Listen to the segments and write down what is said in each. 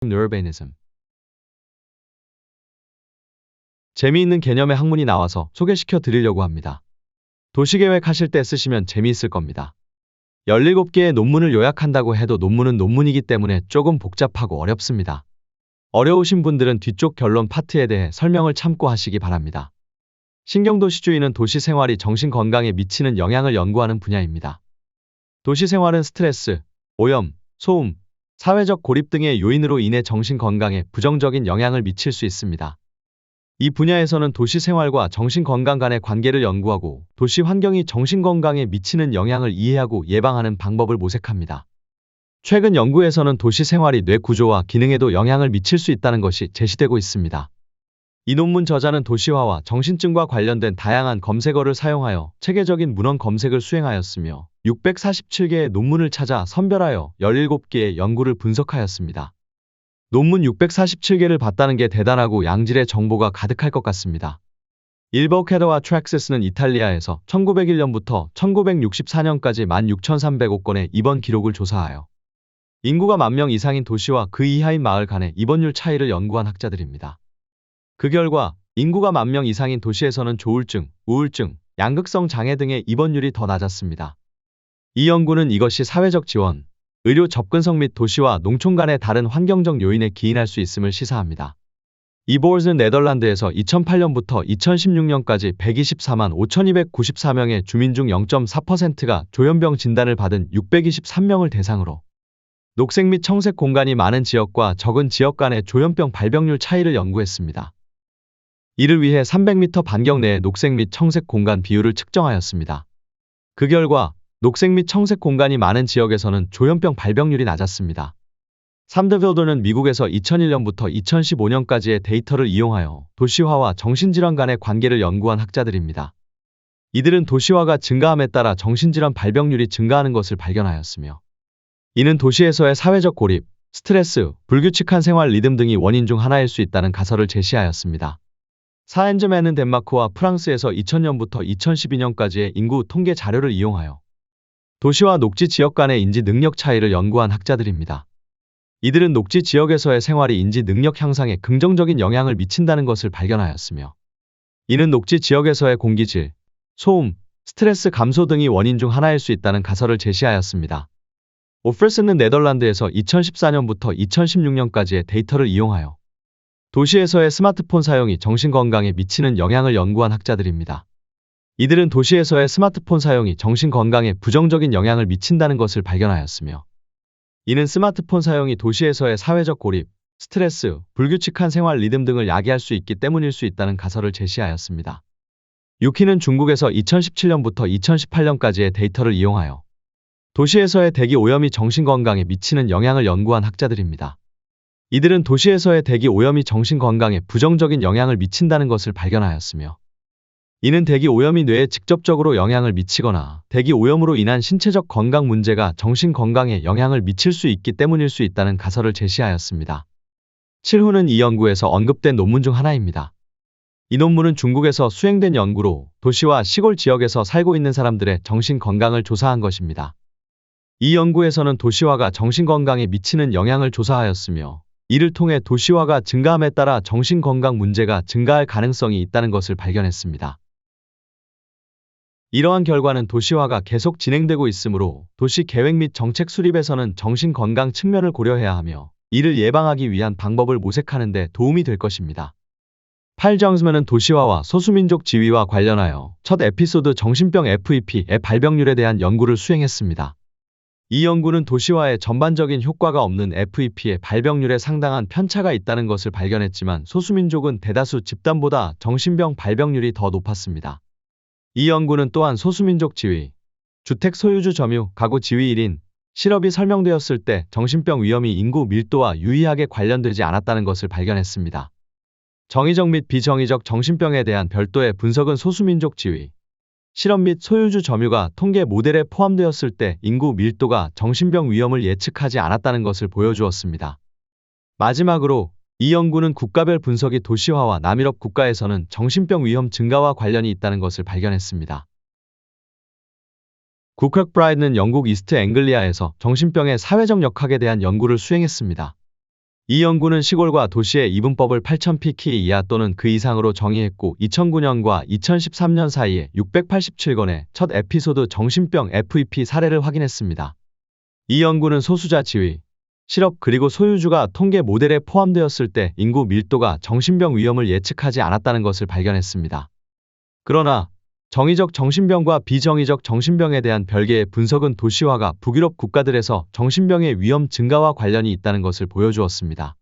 urbanism. 재미있는 개념의 학문이 나와서 소개시켜 드리려고 합니다. 도시계획 하실 때 쓰시면 재미있을 겁니다. 17개의 논문을 요약한다고 해도 논문은 논문이기 때문에 조금 복잡하고 어렵습니다. 어려우신 분들은 뒤쪽 결론 파트에 대해 설명을 참고하시기 바랍니다. 신경도시주의는 도시생활이 정신건강에 미치는 영향을 연구하는 분야입니다. 도시생활은 스트레스, 오염, 소음, 사회적 고립 등의 요인으로 인해 정신건강에 부정적인 영향을 미칠 수 있습니다. 이 분야에서는 도시생활과 정신건강 간의 관계를 연구하고 도시 환경이 정신건강에 미치는 영향을 이해하고 예방하는 방법을 모색합니다. 최근 연구에서는 도시생활이 뇌 구조와 기능에도 영향을 미칠 수 있다는 것이 제시되고 있습니다. 이 논문 저자는 도시화와 정신증과 관련된 다양한 검색어를 사용하여 체계적인 문헌 검색을 수행하였으며 647개의 논문을 찾아 선별하여 17개의 연구를 분석하였습니다. 논문 647개를 봤다는 게 대단하고 양질의 정보가 가득할 것 같습니다. 일버캐더와 트랙시스는 이탈리아에서 1901년부터 1964년까지 16,305건의 입원 기록을 조사하여 인구가 10,000명 이상인 도시와 그 이하인 마을 간의 입원율 차이를 연구한 학자들입니다. 그 결과 인구가 10,000명 이상인 도시에서는 조울증, 우울증, 양극성 장애 등의 입원율이 더 낮았습니다. 이 연구는 이것이 사회적 지원, 의료 접근성 및 도시와 농촌 간의 다른 환경적 요인에 기인할 수 있음을 시사합니다. 이 보르는 네덜란드에서 2008년부터 2016년까지 124만 5,294명의 주민 중 0.4%가 조현병 진단을 받은 623명을 대상으로 녹색 및 청색 공간이 많은 지역과 적은 지역 간의 조현병 발병률 차이를 연구했습니다. 이를 위해 300m 반경 내의 녹색 및 청색 공간 비율을 측정하였습니다. 그 결과 녹색 및 청색 공간이 많은 지역에서는 조현병 발병률이 낮았습니다. 삼드빌더는 미국에서 2001년부터 2015년까지의 데이터를 이용하여 도시화와 정신질환 간의 관계를 연구한 학자들입니다. 이들은 도시화가 증가함에 따라 정신질환 발병률이 증가하는 것을 발견하였으며 이는 도시에서의 사회적 고립, 스트레스, 불규칙한 생활 리듬 등이 원인 중 하나일 수 있다는 가설을 제시하였습니다. 사엔즈맨은 덴마크와 프랑스에서 2000년부터 2012년까지의 인구 통계 자료를 이용하여 도시와 녹지 지역 간의 인지 능력 차이를 연구한 학자들입니다. 이들은 녹지 지역에서의 생활이 인지 능력 향상에 긍정적인 영향을 미친다는 것을 발견하였으며 이는 녹지 지역에서의 공기질, 소음, 스트레스 감소 등이 원인 중 하나일 수 있다는 가설을 제시하였습니다. 오프레스는 네덜란드에서 2014년부터 2016년까지의 데이터를 이용하여 도시에서의 스마트폰 사용이 정신건강에 미치는 영향을 연구한 학자들입니다. 이들은 도시에서의 스마트폰 사용이 정신건강에 부정적인 영향을 미친다는 것을 발견하였으며 이는 스마트폰 사용이 도시에서의 사회적 고립, 스트레스, 불규칙한 생활 리듬 등을 야기할 수 있기 때문일 수 있다는 가설을 제시하였습니다. 유키는 중국에서 2017년부터 2018년까지의 데이터를 이용하여 도시에서의 대기 오염이 정신건강에 미치는 영향을 연구한 학자들입니다. 이들은 도시에서의 대기 오염이 정신건강에 부정적인 영향을 미친다는 것을 발견하였으며 이는 대기 오염이 뇌에 직접적으로 영향을 미치거나 대기 오염으로 인한 신체적 건강 문제가 정신 건강에 영향을 미칠 수 있기 때문일 수 있다는 가설을 제시하였습니다. 7호는 이 연구에서 언급된 논문 중 하나입니다. 이 논문은 중국에서 수행된 연구로 도시와 시골 지역에서 살고 있는 사람들의 정신 건강을 조사한 것입니다. 이 연구에서는 도시화가 정신 건강에 미치는 영향을 조사하였으며 이를 통해 도시화가 증가함에 따라 정신 건강 문제가 증가할 가능성이 있다는 것을 발견했습니다. 이러한 결과는 도시화가 계속 진행되고 있으므로 도시 계획 및 정책 수립에서는 정신 건강 측면을 고려해야 하며 이를 예방하기 위한 방법을 모색하는 데 도움이 될 것입니다. 팔 정스맨은 도시화와 소수민족 지위와 관련하여 첫 에피소드 정신병 FEP의 발병률에 대한 연구를 수행했습니다. 이 연구는 도시화의 전반적인 효과가 없는 FEP의 발병률에 상당한 편차가 있다는 것을 발견했지만 소수민족은 대다수 집단보다 정신병 발병률이 더 높았습니다. 이 연구는 또한 소수민족 지위, 주택 소유주 점유, 가구 지위 1인, 실업이 설명되었을 때 정신병 위험이 인구 밀도와 유의하게 관련되지 않았다는 것을 발견했습니다. 정의적 및 비정의적 정신병에 대한 별도의 분석은 소수민족 지위, 실업 및 소유주 점유가 통계 모델에 포함되었을 때 인구 밀도가 정신병 위험을 예측하지 않았다는 것을 보여주었습니다. 마지막으로 이 연구는 국가별 분석이 도시화와 남유럽 국가에서는 정신병 위험 증가와 관련이 있다는 것을 발견했습니다. 구크브라이드는 영국 이스트 앵글리아에서 정신병의 사회적 역학에 대한 연구를 수행했습니다. 이 연구는 시골과 도시의 이분법을 8000pk 이하 또는 그 이상으로 정의했고 2009년과 2013년 사이에 687건의 첫 에피소드 정신병 FEP 사례를 확인했습니다. 이 연구는 소수자 지위, 실업 그리고 소유주가 통계 모델에 포함되었을 때 인구 밀도가 정신병 위험을 예측하지 않았다는 것을 발견했습니다. 그러나 정의적 정신병과 비정의적 정신병에 대한 별개의 분석은 도시화가 북유럽 국가들에서 정신병의 위험 증가와 관련이 있다는 것을 보여주었습니다.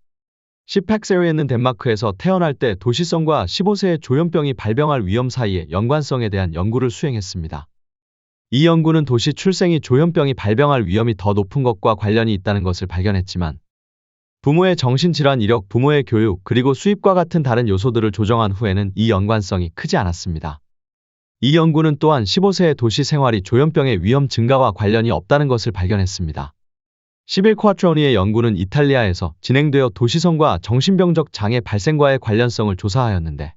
10팩세리에는 덴마크에서 태어날 때 도시성과 15세의 조현병이 발병할 위험 사이의 연관성에 대한 연구를 수행했습니다. 이 연구는 도시 출생이 조현병이 발병할 위험이 더 높은 것과 관련이 있다는 것을 발견했지만 부모의 정신질환 이력, 부모의 교육, 그리고 수입과 같은 다른 요소들을 조정한 후에는 이 연관성이 크지 않았습니다. 이 연구는 또한 15세의 도시 생활이 조현병의 위험 증가와 관련이 없다는 것을 발견했습니다. 11쿼트로니의 연구는 이탈리아에서 진행되어 도시성과 정신병적 장애 발생과의 관련성을 조사하였는데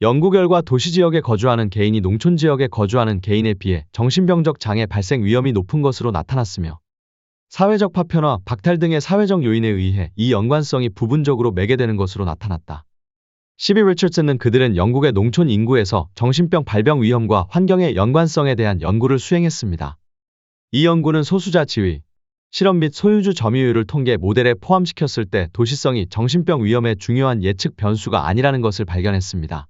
연구 결과 도시지역에 거주하는 개인이 농촌지역에 거주하는 개인에 비해 정신병적 장애 발생 위험이 높은 것으로 나타났으며 사회적 파편화, 박탈 등의 사회적 요인에 의해 이 연관성이 부분적으로 매개되는 것으로 나타났다. 12리처츠는 그들은 영국의 농촌 인구에서 정신병 발병 위험과 환경의 연관성에 대한 연구를 수행했습니다. 이 연구는 소수자 지위, 실업 및 소유주 점유율을 통계 모델에 포함시켰을 때 도시성이 정신병 위험의 중요한 예측 변수가 아니라는 것을 발견했습니다.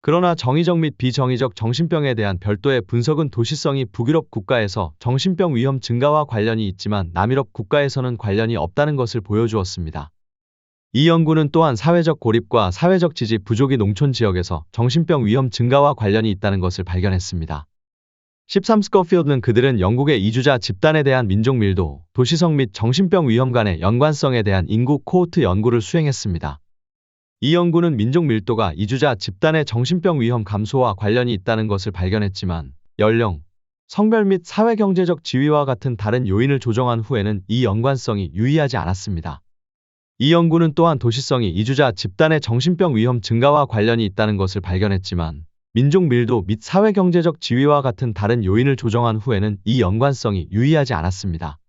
그러나 정의적 및 비정의적 정신병에 대한 별도의 분석은 도시성이 북유럽 국가에서 정신병 위험 증가와 관련이 있지만 남유럽 국가에서는 관련이 없다는 것을 보여주었습니다. 이 연구는 또한 사회적 고립과 사회적 지지 부족이 농촌 지역에서 정신병 위험 증가와 관련이 있다는 것을 발견했습니다. 13 스코필드는 그들은 영국의 이주자 집단에 대한 민족 밀도, 도시성 및 정신병 위험 간의 연관성에 대한 인구 코호트 연구를 수행했습니다. 이 연구는 민족 밀도가 이주자 집단의 정신병 위험 감소와 관련이 있다는 것을 발견했지만 연령, 성별 및 사회경제적 지위와 같은 다른 요인을 조정한 후에는 이 연관성이 유의하지 않았습니다. 이 연구는 또한 도시성이 이주자 집단의 정신병 위험 증가와 관련이 있다는 것을 발견했지만 민족 밀도 및 사회경제적 지위와 같은 다른 요인을 조정한 후에는 이 연관성이 유의하지 않았습니다.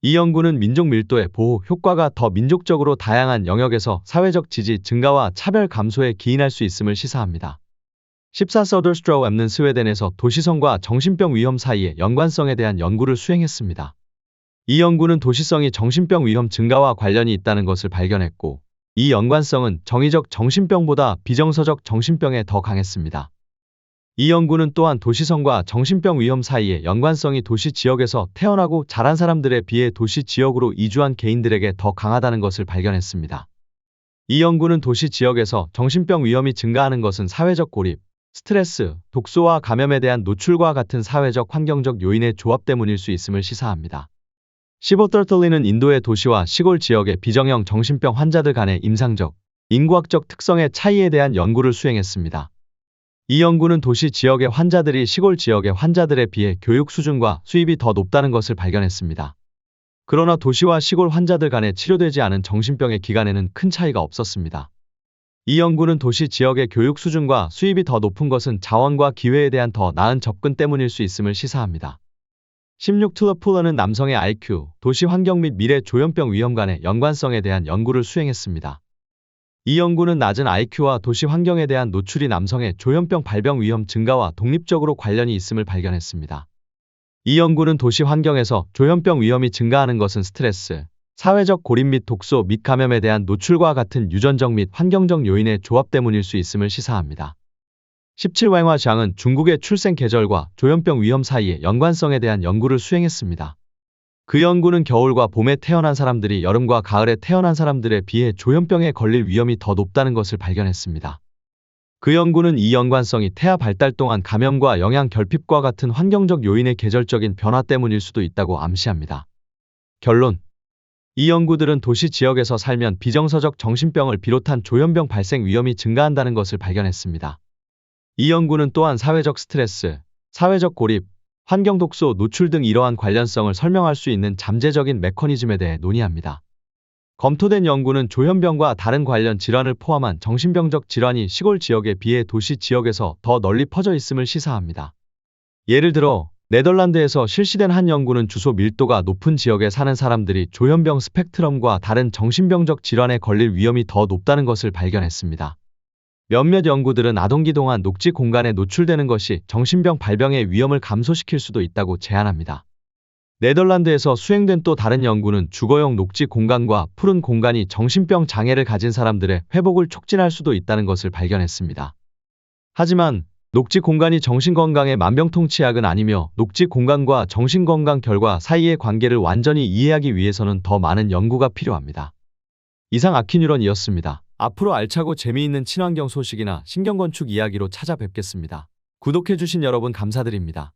이 연구는 민족 밀도의 보호 효과가 더 민족적으로 다양한 영역에서 사회적 지지 증가와 차별 감소에 기인할 수 있음을 시사합니다. 14 서더스트로우엠는 스웨덴에서 도시성과 정신병 위험 사이의 연관성에 대한 연구를 수행했습니다. 이 연구는 도시성이 정신병 위험 증가와 관련이 있다는 것을 발견했고 이 연관성은 정의적 정신병보다 비정서적 정신병에 더 강했습니다. 이 연구는 또한 도시성과 정신병 위험 사이의 연관성이 도시 지역에서 태어나고 자란 사람들에 비해 도시 지역으로 이주한 개인들에게 더 강하다는 것을 발견했습니다. 이 연구는 도시 지역에서 정신병 위험이 증가하는 것은 사회적 고립, 스트레스, 독소와 감염에 대한 노출과 같은 사회적 환경적 요인의 조합 때문일 수 있음을 시사합니다. 15터틀리는 인도의 도시와 시골 지역의 비정형 정신병 환자들 간의 임상적, 인구학적 특성의 차이에 대한 연구를 수행했습니다. 이 연구는 도시 지역의 환자들이 시골 지역의 환자들에 비해 교육 수준과 수입이 더 높다는 것을 발견했습니다. 그러나 도시와 시골 환자들 간에 치료되지 않은 정신병의 기간에는 큰 차이가 없었습니다. 이 연구는 도시 지역의 교육 수준과 수입이 더 높은 것은 자원과 기회에 대한 더 나은 접근 때문일 수 있음을 시사합니다. 16 툴러풀러는 남성의 IQ, 도시 환경 및 미래 조현병 위험 간의 연관성에 대한 연구를 수행했습니다. 이 연구는 낮은 IQ와 도시 환경에 대한 노출이 남성의 조현병 발병 위험 증가와 독립적으로 관련이 있음을 발견했습니다. 이 연구는 도시 환경에서 조현병 위험이 증가하는 것은 스트레스, 사회적 고립 및 독소 및 감염에 대한 노출과 같은 유전적 및 환경적 요인의 조합 때문일 수 있음을 시사합니다. 17 웽화장은 중국의 출생 계절과 조현병 위험 사이의 연관성에 대한 연구를 수행했습니다. 그 연구는 겨울과 봄에 태어난 사람들이 여름과 가을에 태어난 사람들에 비해 조현병에 걸릴 위험이 더 높다는 것을 발견했습니다. 그 연구는 이 연관성이 태아 발달 동안 감염과 영양 결핍과 같은 환경적 요인의 계절적인 변화 때문일 수도 있다고 암시합니다. 결론. 이 연구들은 도시 지역에서 살면 비정서적 정신병을 비롯한 조현병 발생 위험이 증가한다는 것을 발견했습니다. 이 연구는 또한 사회적 스트레스, 사회적 고립, 환경 독소 노출 등 이러한 관련성을 설명할 수 있는 잠재적인 메커니즘에 대해 논의합니다. 검토된 연구는 조현병과 다른 관련 질환을 포함한 정신병적 질환이 시골 지역에 비해 도시 지역에서 더 널리 퍼져 있음을 시사합니다. 예를 들어 네덜란드에서 실시된 한 연구는 주소 밀도가 높은 지역에 사는 사람들이 조현병 스펙트럼과 다른 정신병적 질환에 걸릴 위험이 더 높다는 것을 발견했습니다. 몇몇 연구들은 아동기 동안 녹지 공간에 노출되는 것이 정신병 발병의 위험을 감소시킬 수도 있다고 제안합니다. 네덜란드에서 수행된 또 다른 연구는 주거용 녹지 공간과 푸른 공간이 정신병 장애를 가진 사람들의 회복을 촉진할 수도 있다는 것을 발견했습니다. 하지만 녹지 공간이 정신건강의 만병통치약은 아니며 녹지 공간과 정신건강 결과 사이의 관계를 완전히 이해하기 위해서는 더 많은 연구가 필요합니다. 이상 아키뉴런이었습니다. 앞으로 알차고 재미있는 친환경 소식이나 신경건축 이야기로 찾아뵙겠습니다. 구독해주신 여러분 감사드립니다.